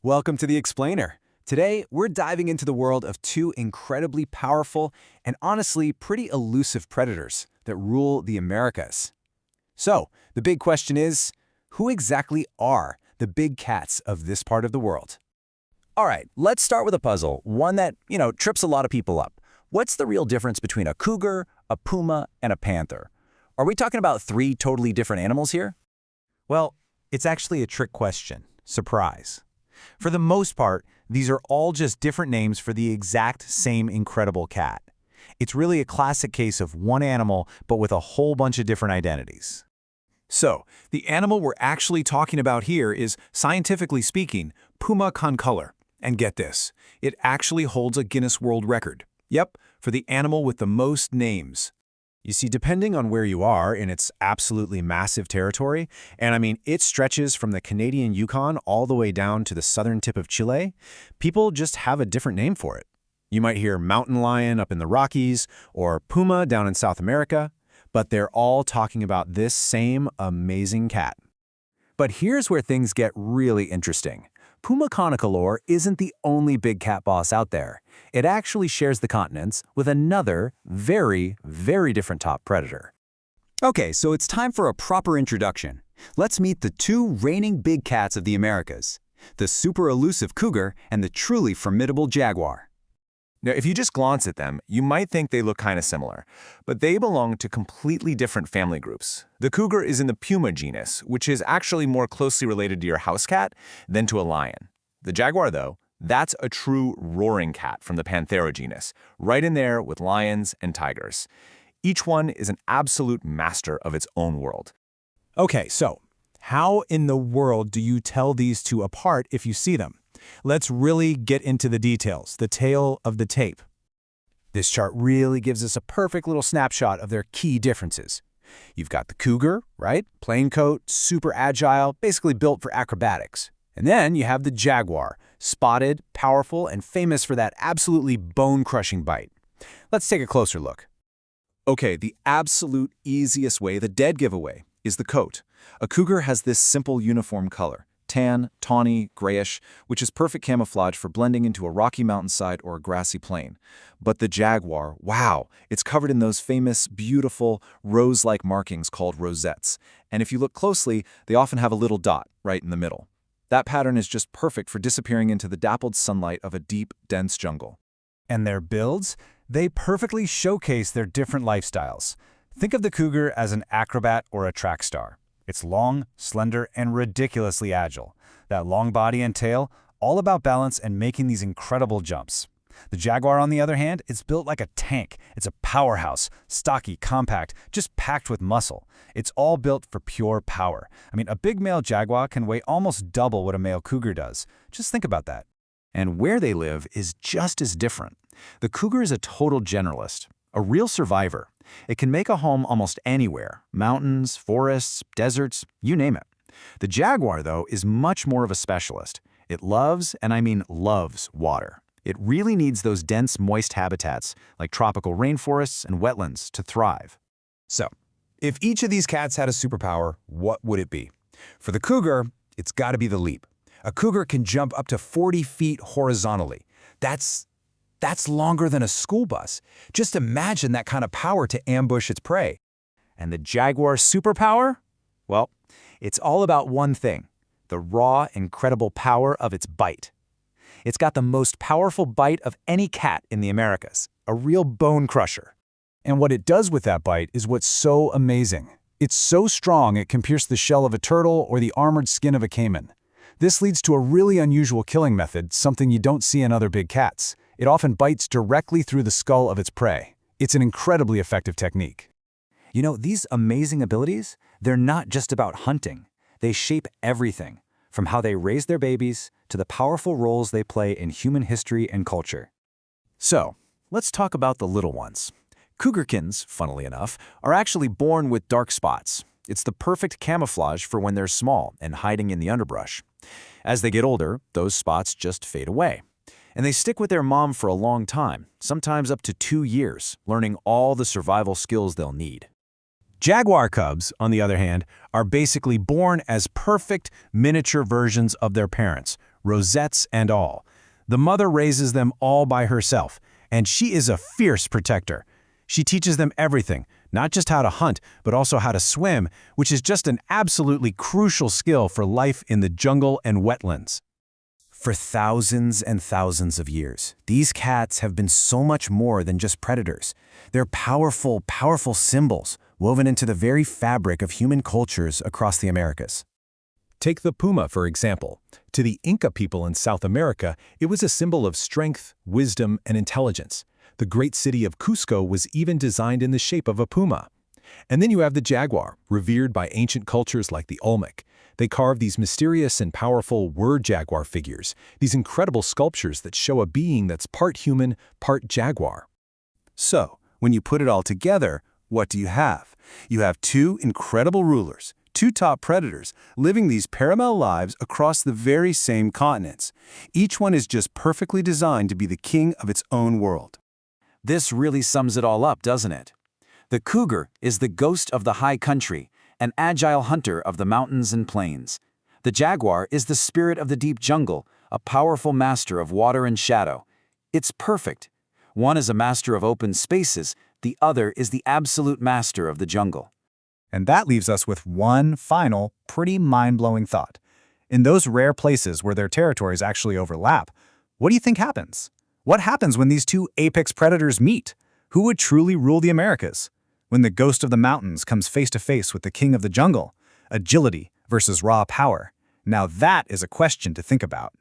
Welcome to the Explainer. Today, we're diving into the world of two incredibly powerful and honestly pretty elusive predators that rule the Americas. So, the big question is, who exactly are the big cats of this part of the world? All right, let's start with a puzzle, one that, trips a lot of people up. What's the real difference between a cougar, a puma, and a panther? Are we talking about three totally different animals here? Well, it's actually a trick question. Surprise. For the most part, these are all just different names for the exact same incredible cat. It's really a classic case of one animal, but with a whole bunch of different identities. So, the animal we're actually talking about here is, scientifically speaking, puma concolor. And get this, it actually holds a Guinness World Record. Yep, for the animal with the most names. You see, depending on where you are in its absolutely massive territory, and I mean, it stretches from the Canadian Yukon all the way down to the southern tip of Chile, people just have a different name for it. You might hear mountain lion up in the Rockies or puma down in South America, but they're all talking about this same amazing cat. But here's where things get really interesting. Puma concolor isn't the only big cat boss out there. It actually shares the continents with another very, very different top predator. Okay, so it's time for a proper introduction. Let's meet the two reigning big cats of the Americas, the super elusive cougar and the truly formidable jaguar. Now, if you just glance at them, you might think they look kind of similar, but they belong to completely different family groups. The cougar is in the puma genus, which is actually more closely related to your house cat than to a lion. The jaguar, though, that's a true roaring cat from the panthera genus, right in there with lions and tigers. Each one is an absolute master of its own world. Okay, so how in the world do you tell these two apart if you see them? Let's really get into the details, the tail of the tape. This chart really gives us a perfect little snapshot of their key differences. You've got the cougar, right? Plain coat, super agile, basically built for acrobatics. And then you have the jaguar, spotted, powerful, and famous for that absolutely bone-crushing bite. Let's take a closer look. Okay, the absolute easiest way, the dead giveaway, is the coat. A cougar has this simple uniform color. Tan, tawny, grayish, which is perfect camouflage for blending into a rocky mountainside or a grassy plain. But the jaguar, wow, it's covered in those famous, beautiful, rose-like markings called rosettes. And if you look closely, they often have a little dot right in the middle. That pattern is just perfect for disappearing into the dappled sunlight of a deep, dense jungle. And their builds? They perfectly showcase their different lifestyles. Think of the cougar as an acrobat or a track star. It's long, slender, and ridiculously agile. That long body and tail, all about balance and making these incredible jumps. The jaguar, on the other hand, is built like a tank. It's a powerhouse, stocky, compact, just packed with muscle. It's all built for pure power. I mean, a big male jaguar can weigh almost double what a male cougar does. Just think about that. And where they live is just as different. The cougar is a total generalist, a real survivor. It can make a home almost anywhere, mountains, forests, deserts, you name it. The jaguar, though, is much more of a specialist. It loves, and I mean loves, water. It really needs those dense, moist habitats, like tropical rainforests and wetlands, to thrive. So, if each of these cats had a superpower, what would it be? For the cougar, it's got to be the leap. A cougar can jump up to 40 feet horizontally. That's longer than a school bus. Just imagine that kind of power to ambush its prey. And the jaguar's superpower? Well, it's all about one thing, the raw, incredible power of its bite. It's got the most powerful bite of any cat in the Americas, a real bone crusher. And what it does with that bite is what's so amazing. It's so strong it can pierce the shell of a turtle or the armored skin of a caiman. This leads to a really unusual killing method, something you don't see in other big cats. It often bites directly through the skull of its prey. It's an incredibly effective technique. You know, these amazing abilities, they're not just about hunting. They shape everything, from how they raise their babies to the powerful roles they play in human history and culture. So, let's talk about the little ones. Cougarkins, funnily enough, are actually born with dark spots. It's the perfect camouflage for when they're small and hiding in the underbrush. As they get older, those spots just fade away. And they stick with their mom for a long time, sometimes up to 2 years, learning all the survival skills they'll need. Jaguar cubs, on the other hand, are basically born as perfect miniature versions of their parents, rosettes and all. The mother raises them all by herself, and she is a fierce protector. She teaches them everything, not just how to hunt, but also how to swim, which is just an absolutely crucial skill for life in the jungle and wetlands. For thousands and thousands of years, these cats have been so much more than just predators. They're powerful, powerful symbols woven into the very fabric of human cultures across the Americas. Take the puma, for example. To the Inca people in South America, it was a symbol of strength, wisdom, and intelligence. The great city of Cusco was even designed in the shape of a puma. And then you have the jaguar, revered by ancient cultures like the Olmec. They carve these mysterious and powerful word jaguar figures, these incredible sculptures that show a being that's part human, part jaguar. So, when you put it all together, what do you have? You have two incredible rulers, two top predators, living these parallel lives across the very same continents. Each one is just perfectly designed to be the king of its own world. This really sums it all up, doesn't it? The cougar is the ghost of the high country, an agile hunter of the mountains and plains. The jaguar is the spirit of the deep jungle, a powerful master of water and shadow. It's perfect. One is a master of open spaces, the other is the absolute master of the jungle. And that leaves us with one final, pretty mind-blowing thought. In those rare places where their territories actually overlap, what do you think happens? What happens when these two apex predators meet? Who would truly rule the Americas? When the ghost of the mountains comes face to face with the king of the jungle? Agility versus raw power. Now that is a question to think about.